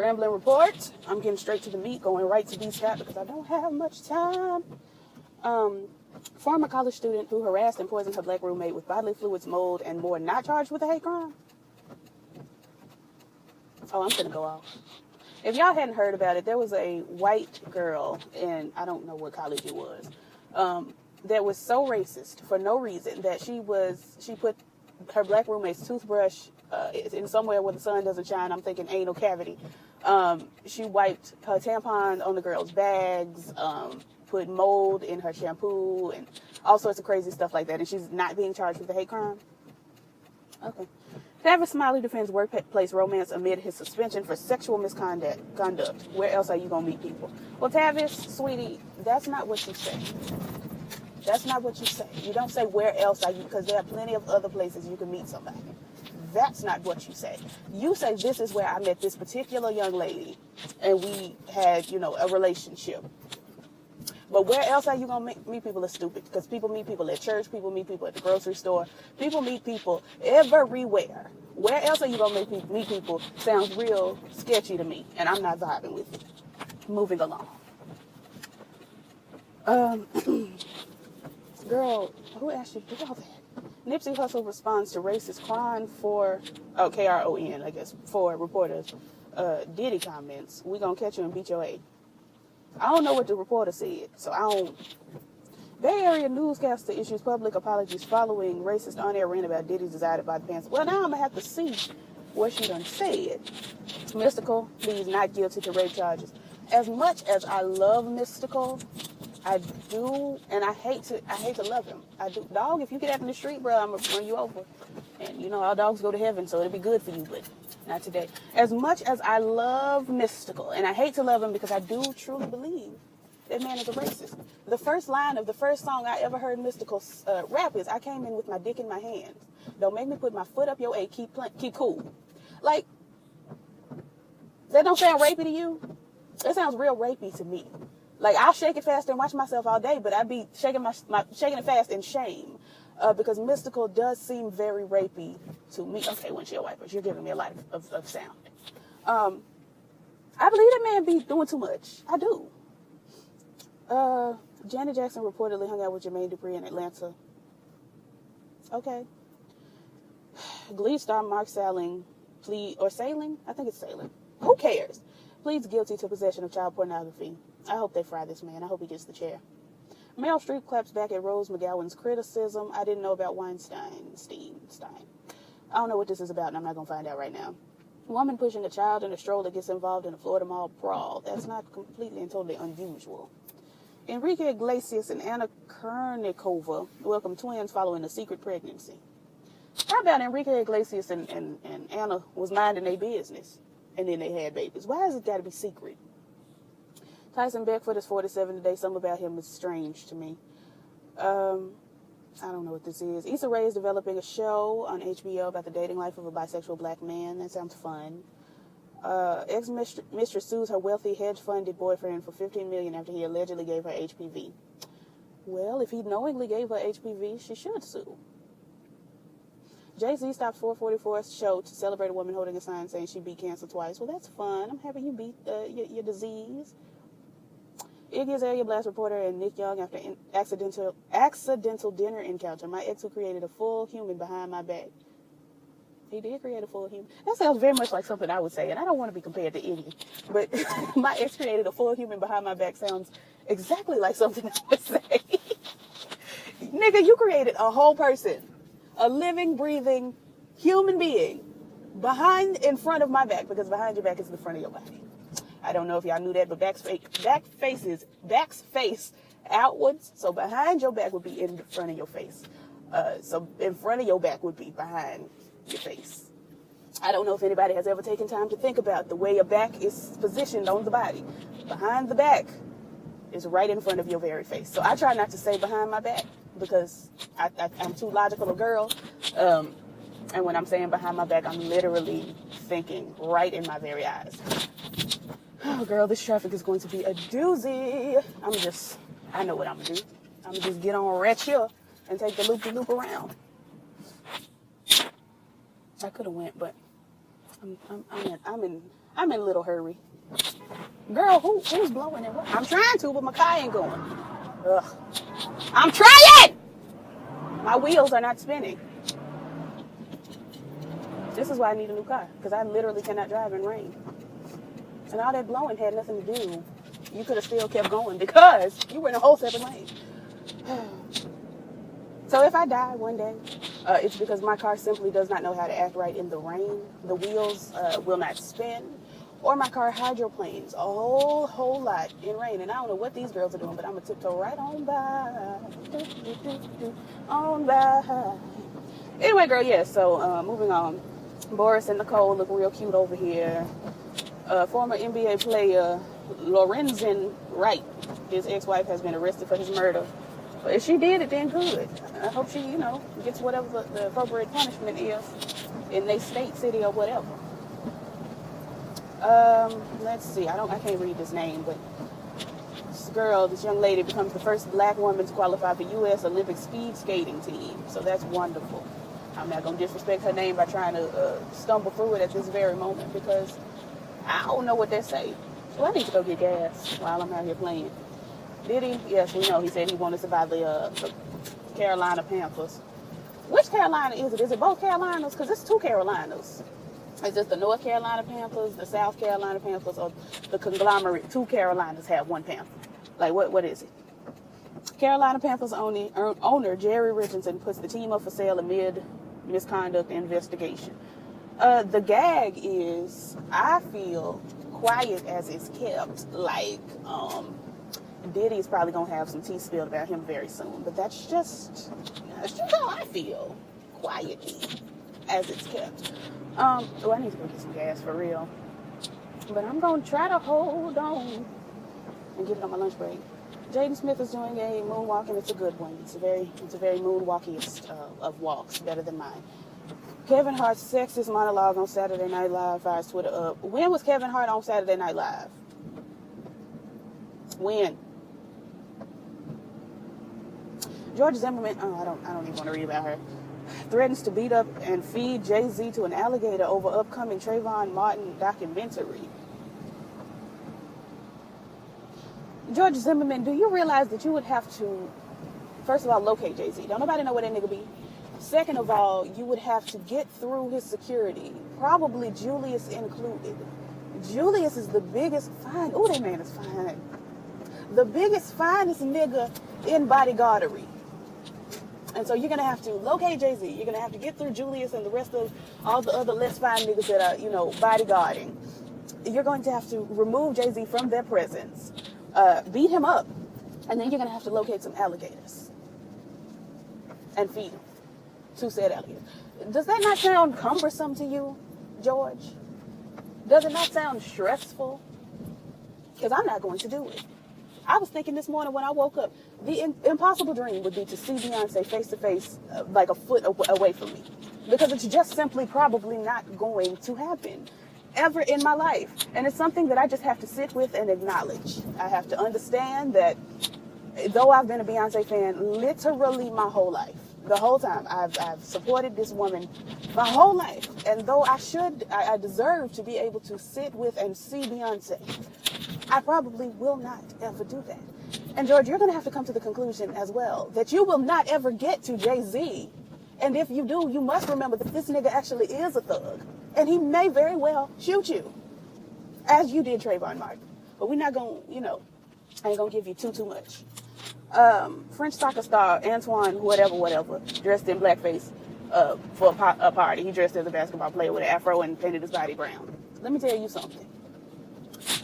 Rambling report. I'm getting straight to the meat, going right to B-Scott because I don't have much time. Former college student who harassed and poisoned her black roommate with bodily fluids, mold, and more, not charged with a hate crime. Oh, I'm gonna go off. If y'all hadn't heard about it, there was a white girl in, I don't know what college it was, that was so racist for no reason that she put her black roommate's toothbrush in somewhere where the sun doesn't shine. I'm thinking anal cavity. She wiped her tampon on the girl's bags, put mold in her shampoo, and all sorts of crazy stuff like that. And she's not being charged with a hate crime. Okay. Tavis Smiley defends workplace romance amid his suspension for sexual misconduct. Where else are you going to meet people? Well, Tavis, sweetie, that's not what you say. That's not what you say. You don't say where else are you, because there are plenty of other places you can meet somebody. That's not what you say. You say, this is where I met this particular young lady, and we had, a relationship. But where else are you going to meet people is stupid, because people meet people at church, people meet people at the grocery store, people meet people everywhere. Where else are you going to meet people sounds real sketchy to me, and I'm not vibing with it. Moving along. Girl, who asked you to do all that? Nipsey Hussle responds to racist Kron K-R-O-N, I guess, for reporters' Diddy comments. We gonna catch you and beat your A. I don't know what the reporter said, so I don't. Bay Area newscaster issues public apologies following racist on-air rant about Diddy's desire to buy the pants. Well, now I'm gonna have to see what she done said. Mystical pleads not guilty to rape charges. As much as I love Mystical, I do, and I hate to love him. I do. Dog, if you get out in the street, bro, I'm gonna run you over. And our dogs go to heaven, so it'll be good for you, but not today. As much as I love Mystical, and I hate to love him because I do truly believe that man is a racist. The first line of the first song I ever heard Mystical rap is, I came in with my dick in my hands. Don't make me put my foot up your A, keep cool. Like, that don't sound rapey to you? That sounds real rapey to me. Like, I'll shake it fast and watch myself all day, but I'd be shaking shaking it fast in shame. Because Mystical does seem very rapey to me. Okay, windshield wipers, you're giving me a lot of sound. I believe that man be doing too much. I do. Janet Jackson reportedly hung out with Jermaine Dupri in Atlanta. Okay. Glee star Mark Salling I think it's Sailing. Who cares? Pleads guilty to possession of child pornography. I hope they fry this man. I hope he gets the chair. Meryl Streep claps back at Rose McGowan's criticism. I didn't know about Weinstein. I don't know what this is about, and I'm not going to find out right now. Woman pushing a child in a stroller gets involved in a Florida mall brawl. That's not completely and totally unusual. Enrique Iglesias and Anna Kournikova welcome twins following a secret pregnancy. How about Enrique Iglesias and Anna was minding their business, and then they had babies? Why has it got to be secret? Tyson Beckford is 47 today. Something about him is strange to me. I don't know what this is. Issa Rae is developing a show on HBO about the dating life of a bisexual black man. That sounds fun. Ex-mistress sues her wealthy hedge-funded boyfriend for $15 million after he allegedly gave her HPV. Well, if he knowingly gave her HPV, she should sue. Jay-Z stops 444's show to celebrate a woman holding a sign saying she beat cancer twice. Well, that's fun. I'm happy you beat your disease. Iggy Azalea blasts reporter and Nick Young after accidental dinner encounter. My ex who created a full human behind my back. He did create a full human. That sounds very much like something I would say, and I don't want to be compared to Iggy. But my ex created a full human behind my back sounds exactly like something I would say. Nigga, you created a whole person. A living, breathing human being in front of my back, because behind your back is the front of your body. I don't know if y'all knew that, but backs face outwards, so behind your back would be in front of your face. So in front of your back would be behind your face. I don't know if anybody has ever taken time to think about the way your back is positioned on the body. Behind the back is right in front of your very face. So I try not to say behind my back because I'm too logical a girl. And when I'm saying behind my back, I'm literally thinking right in my very eyes. Oh, girl, this traffic is going to be a doozy. I know what I'm going to do. I'm going to just get on right here and take the loop-de-loop around. I could have went, but I'm I'm in a little hurry. Girl, who's blowing it? I'm trying to, but my car ain't going. Ugh. I'm trying! My wheels are not spinning. This is why I need a new car, because I literally cannot drive in rain. And all that blowing had nothing to do. You could have still kept going because you were in a whole separate lane. So if I die one day, it's because my car simply does not know how to act right in the rain. The wheels will not spin, or my car hydroplanes a whole lot in rain. And I don't know what these girls are doing, but I'm gonna tiptoe right on by, on by. Anyway, girl, yeah. So moving on. Boris and Nicole look real cute over here. Former NBA player Lorenzen Wright, his ex-wife, has been arrested for his murder. But if she did it, then good. I hope she, gets whatever the appropriate punishment is in their state, city, or whatever. Let's see. I can't read this name, but this young lady becomes the first black woman to qualify for U.S. Olympic speed skating team. So that's wonderful. I'm not going to disrespect her name by trying to stumble through it at this very moment because I don't know what they say. So I need to go get gas while I'm out here playing. Did he? Yes, we know. He said he wanted to buy the Carolina Panthers. Which Carolina is it? Is it both Carolinas? Because it's two Carolinas. Is it the North Carolina Panthers, the South Carolina Panthers, or the conglomerate? Two Carolinas have one Panther. Like, what is it? Carolina Panthers owner Jerry Richardson puts the team up for sale amid misconduct investigation. The gag is, I feel, quiet as it's kept. Like, Diddy's probably gonna have some tea spilled about him very soon. But that's just how I feel. Quietly as it's kept. I need to go get some gas for real. But I'm gonna try to hold on and get it on my lunch break. Jaden Smith is doing a moonwalk, and it's a good one. It's a very moonwalkiest of walks, better than mine. Kevin Hart's sexist monologue on Saturday Night Live fires Twitter up. When was Kevin Hart on Saturday Night Live? When? George Zimmerman, I don't even want to read about her, threatens to beat up and feed Jay-Z to an alligator over upcoming Trayvon Martin documentary. George Zimmerman, do you realize that you would have to, first of all, locate Jay-Z? Don't nobody know where that nigga be. Second of all, you would have to get through his security, probably Julius included. Julius is the biggest fine. Oh, that man is fine. The biggest, finest nigga in bodyguardery. And so you're going to have to locate Jay-Z. You're going to have to get through Julius and the rest of all the other less fine niggas that are, bodyguarding. You're going to have to remove Jay-Z from their presence, beat him up, and then you're going to have to locate some alligators and feed them to said alligators. Does that not sound cumbersome to you, George? Does it not sound stressful? Because I'm not going to do it. I was thinking this morning when I woke up, the impossible dream would be to see Beyonce face to face, like a foot away from me. Because it's just simply probably not going to happen ever in my life. And it's something that I just have to sit with and acknowledge. I have to understand that though I've been a Beyonce fan literally my whole life, the whole time I've supported this woman my whole life. And though I deserve to be able to sit with and see Beyonce, I probably will not ever do that. And George, you're going to have to come to the conclusion as well that you will not ever get to Jay-Z. And if you do, you must remember that this nigga actually is a thug. And he may very well shoot you, as you did Trayvon Martin. But we're not going to, I ain't going to give you too much. French soccer star Antoine whatever, dressed in blackface for a party. He dressed as a basketball player with an afro and painted his body brown. Let me tell you something.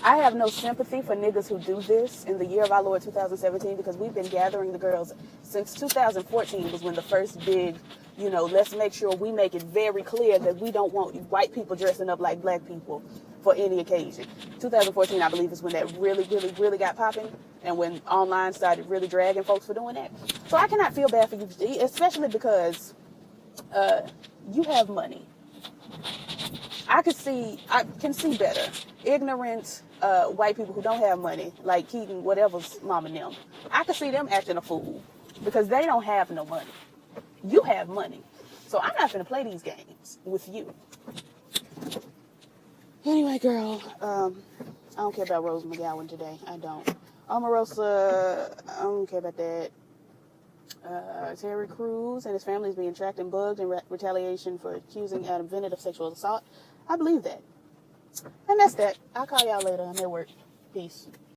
I have no sympathy for niggas who do this in the year of our Lord 2017 because we've been gathering the girls since 2014 was when the first big, let's make sure we make it very clear that we don't want white people dressing up like black people for any occasion. 2014, I believe, is when that really got popping and when online started really dragging folks for doing that. So I cannot feel bad for you, especially because you have money. I can see better. Ignorant white people who don't have money, like Keaton, whatever's mom and them. I can see them acting a fool because they don't have no money. You have money. So I'm not going to play these games with you. Anyway, girl, I don't care about Rose McGowan today. I don't. Omarosa, I don't care about that. Terry Crews and his family is being tracked and bugged in retaliation for accusing Adam Bennett of sexual assault. I believe that. And that's that. I'll call y'all later. I'm at work. Peace.